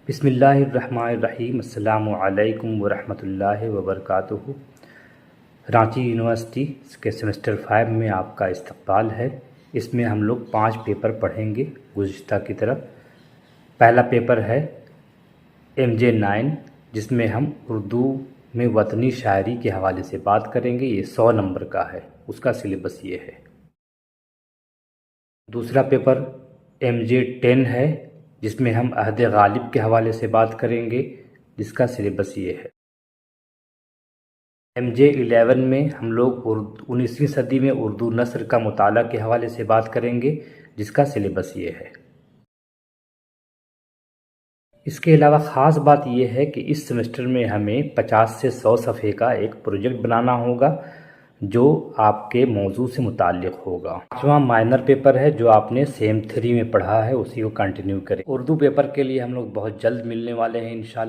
بسم اللہ الرحمن الرحیم۔ السلام علیکم ورحمۃ اللہ وبرکاتہ۔ رانچی یونیورسٹی کے سیمسٹر 5 میں آپ کا استقبال ہے۔ اس میں ہم لوگ 5 پیپر پڑھیں گے گزشتہ کی طرف۔ پہلا پیپر ہے MJ9، جس میں ہم اردو میں وطنی شاعری کے حوالے سے بات کریں گے۔ یہ 100 نمبر کا ہے، اس کا سلیبس یہ ہے۔ دوسرا پیپر MJ10 ہے، جس میں ہم عہد غالب کے حوالے سے بات کریں گے، جس کا سلیبس یہ ہے۔ MJ11 میں ہم لوگ 19ویں صدی میں اردو نثر کا مطالعہ کے حوالے سے بات کریں گے، جس کا سلیبس یہ ہے۔ اس کے علاوہ خاص بات یہ ہے کہ اس سیمسٹر میں ہمیں 50 سے 100 صفحے کا ایک پروجیکٹ بنانا ہوگا، جو آپ کے موضوع سے متعلق ہوگا۔ 5واں مائنر پیپر ہے، جو آپ نے سیم 3 میں پڑھا ہے، اسی کو کنٹینیو کریں۔ اردو پیپر کے لیے ہم لوگ بہت جلد ملنے والے ہیں انشاءاللہ۔